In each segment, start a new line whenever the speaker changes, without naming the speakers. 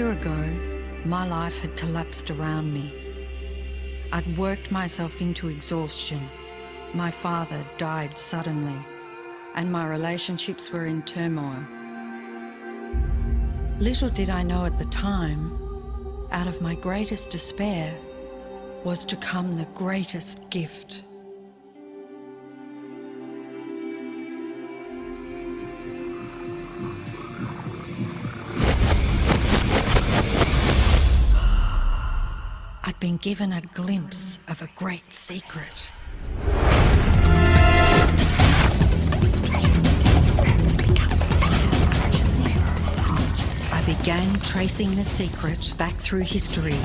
year ago, my life had collapsed around me. I'd worked myself into exhaustion. My father died suddenly, and my relationships were in turmoil. Little did I know at the time, out of my greatest despair was to come the greatest gift. I'd been given a glimpse of a great secret. I began tracing the secret back through history.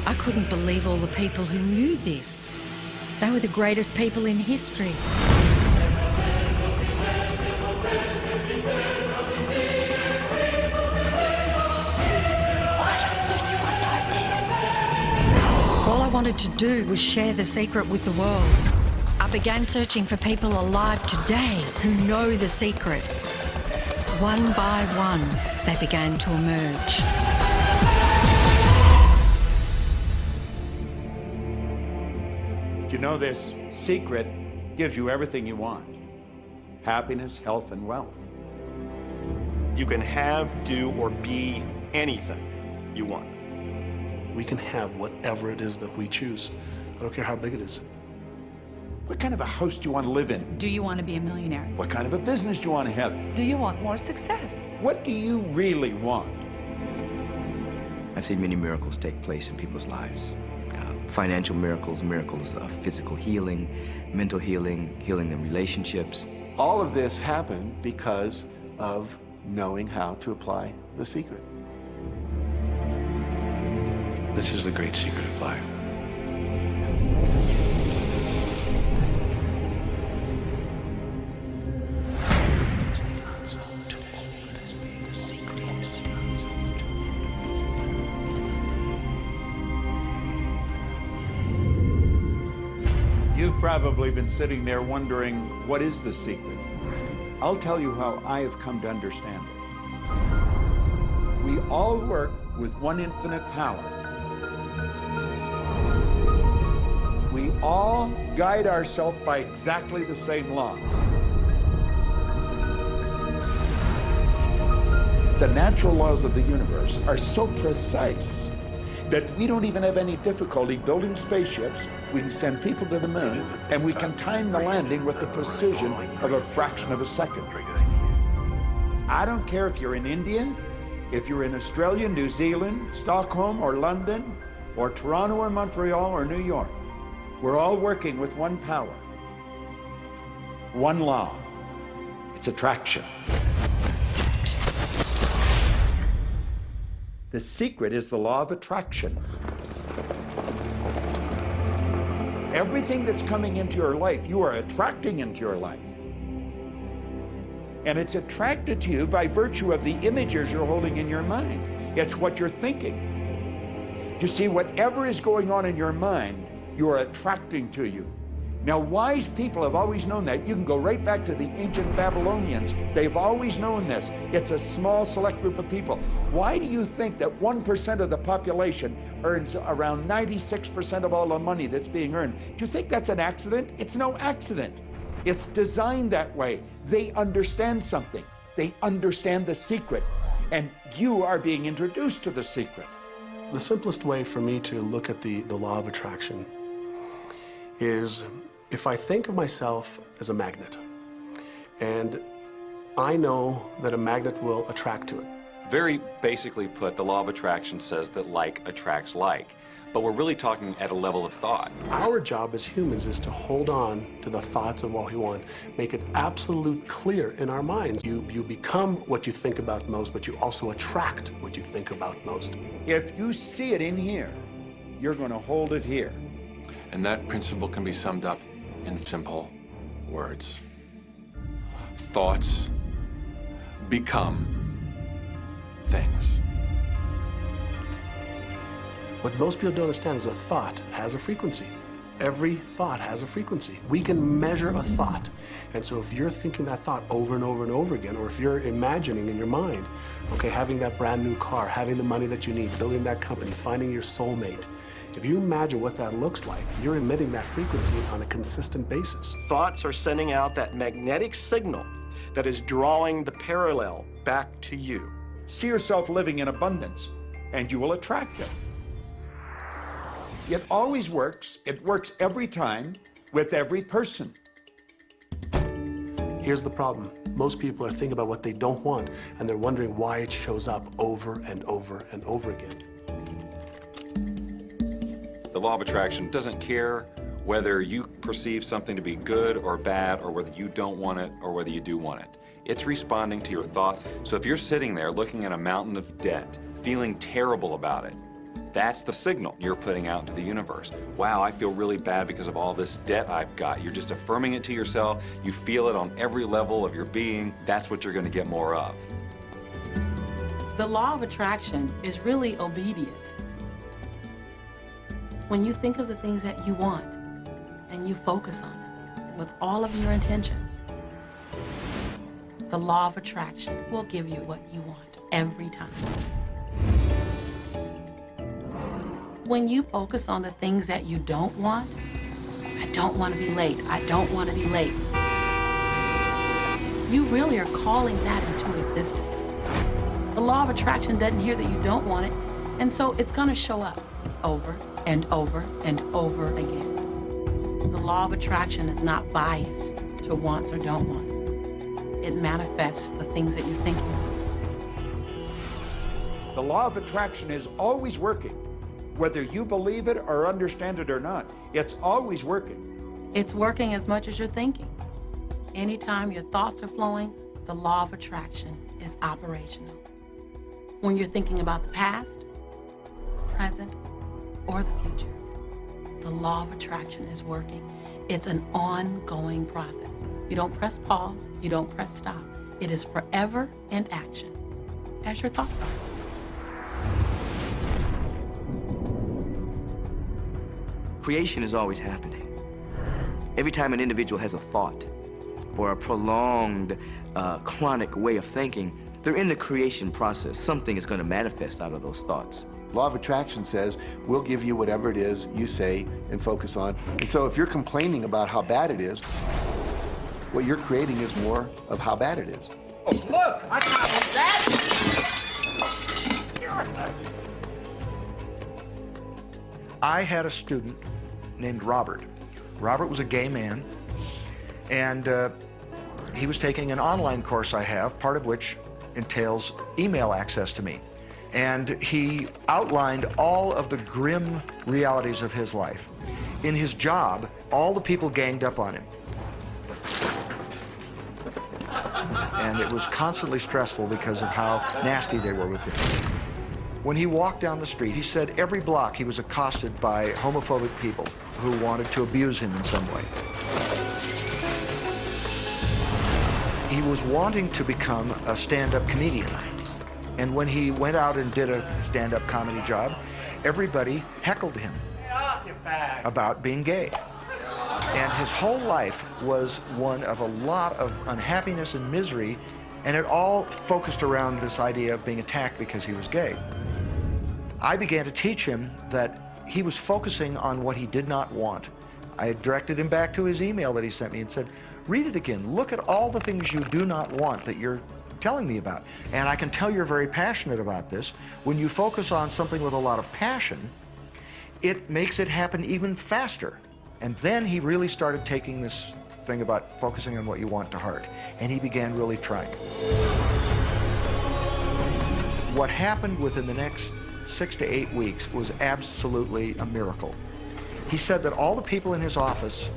I couldn't believe all the people who knew this. They were the greatest people in history. Why doesn't anyone know this? All I wanted to do was share the secret with the world. I began searching for people alive today who know the secret. One by one, they began to emerge.
You know, this secret gives you everything you want. Happiness, health, and wealth.
You can have, do, or be anything you want.
We can have whatever it is that we choose. I don't care how big it is.
What kind of a house do you want to live in?
Do you want to be a millionaire?
What kind of a business do you want to have?
Do you want more success?
What do you really want?
I've seen many miracles take place in people's lives. Financial miracles, miracles of physical healing, mental healing, healing in relationships.
All of this happened because of knowing how to apply the secret.
This is the great secret of life.
You've probably been sitting there wondering, what is the secret? I'll tell you how I have come to understand it. We all work with one infinite power. We all guide ourselves by exactly the same laws. The natural laws of the universe are so precise that we don't even have any difficulty building spaceships. We can send people to the moon, and we can time the landing with the precision of a fraction of a second. I don't care if you're in India, if you're in Australia, New Zealand, Stockholm, or London, or Toronto, or Montreal, or New York. We're all working with one power, one law. It's attraction. The secret is the law of attraction. Everything that's coming into your life, you are attracting into your life. And it's attracted to you by virtue of the images you're holding in your mind. It's what you're thinking. You see, whatever is going on in your mind, you are attracting to you. Now, wise people have always known that. You can go right back to the ancient Babylonians. They've always known this. It's a small, select group of people. Why do you think that 1% of the population earns around 96% of all the money that's being earned? Do you think that's an accident? It's no accident. It's designed that way. They understand something. They understand the secret. And you are being introduced to the secret.
The simplest way for me to look at the law of attraction is if I think of myself as a magnet, and I know that a magnet will attract to it.
Very basically put, the law of attraction says that like attracts like, but we're really talking at a level of thought.
Our job as humans is to hold on to the thoughts of what we want, make it absolute clear in our minds. You become what you think about most, but you also attract what you think about most.
If you see it in here, you're going to hold it here.
And that principle can be summed up in simple words. Thoughts become things.
What most people don't understand is a thought has a frequency. Every thought has a frequency. We can measure a thought. And so if you're thinking that thought over and over and over again, or if you're imagining in your mind, okay, having that brand new car, having the money that you need, building that company, finding your soulmate, if you imagine what that looks like, you're emitting that frequency on a consistent basis.
Thoughts are sending out that magnetic signal that is drawing the parallel back to you.
See yourself living in abundance, and you will attract it. It always works. It works every time with every person.
Here's the problem. Most people are thinking about what they don't want, and they're wondering why it shows up over and over and over again.
The law of attraction doesn't care whether you perceive something to be good or bad, or whether you don't want it or whether you do want it. It's responding to your thoughts. So if you're sitting there looking at a mountain of debt, feeling terrible about it, that's the signal you're putting out into the universe. Wow, I feel really bad because of all this debt I've got. You're just affirming it to yourself. You feel it on every level of your being. That's what you're going to get more of.
The law of attraction is really obedient. When you think of the things that you want and you focus on them with all of your intention, the law of attraction will give you what you want every time. When you focus on the things that you don't want, I don't want to be late, I don't want to be late, you really are calling that into existence. The law of attraction doesn't hear that you don't want it, and so it's going to show up over and over and over again. The law of attraction is not biased to wants or don't wants. It manifests the things that you're thinking of.
The law of attraction is always working. Whether you believe it or understand it or not, it's always working.
It's working as much as you're thinking. Anytime your thoughts are flowing, the law of attraction is operational. When you're thinking about the past, present, or the future, the law of attraction is working. It's an ongoing process. You don't press pause, you don't press stop. It is forever in action, as your thoughts are.
Creation is always happening. Every time an individual has a thought or a prolonged, chronic way of thinking, they're in the creation process. Something is going to manifest out of those thoughts.
Law of attraction says we'll give you whatever it is you say and focus on. And so if you're complaining about how bad it is, what you're creating is more of how bad it is.
Oh, look, I got that.
I had a student named Robert. Robert was a gay man, and he was taking an online course I have, part of which entails email access to me. And he outlined all of the grim realities of his life. In his job, all the people ganged up on him. And it was constantly stressful because of how nasty they were with him. When he walked down the street, he said every block he was accosted by homophobic people who wanted to abuse him in some way. He was wanting to become a stand-up comedian. And when he went out and did a stand-up comedy job, everybody heckled him about being gay. And his whole life was one of a lot of unhappiness and misery, and it all focused around this idea of being attacked because he was gay. I began to teach him that he was focusing on what he did not want. I directed him back to his email that he sent me and said, read it again. Look at all the things you do not want that you're telling me about. And I can tell you're very passionate about this. When you focus on something with a lot of passion, it makes it happen even faster. And then he really started taking this thing about focusing on what you want to heart. And he began really trying. What happened within the next 6 to 8 weeks was absolutely a miracle. He said that all the people in his office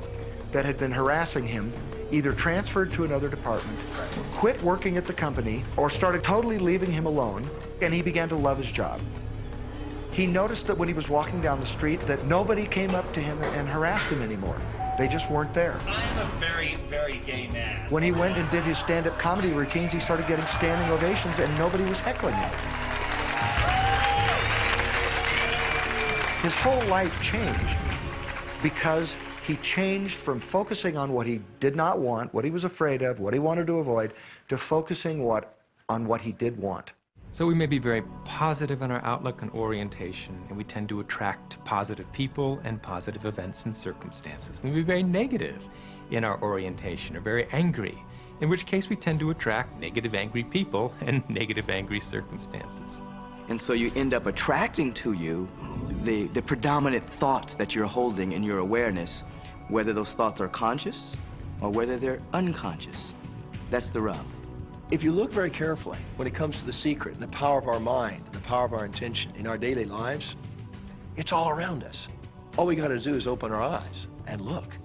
that had been harassing him either transferred to another department, quit working at the company, or started totally leaving him alone, and he began to love his job. He noticed that when he was walking down the street that nobody came up to him and harassed him anymore. They just weren't there.
I am a very, very gay man.
When he went and did his stand-up comedy routines, he started getting standing ovations and nobody was heckling him. His whole life changed because he changed from focusing on what he did not want, what he was afraid of, what he wanted to avoid, to focusing on what he did want.
So we may be very positive in our outlook and orientation, and we tend to attract positive people and positive events and circumstances. We may be very negative in our orientation, or very angry, in which case we tend to attract negative, angry people and negative, angry circumstances.
And so you end up attracting to you the predominant thoughts that you're holding in your awareness, whether those thoughts are conscious or whether they're unconscious. That's the rub.
If you look very carefully when it comes to the secret and the power of our mind and the power of our intention in our daily lives, it's all around us. All we got to do is open our eyes and look.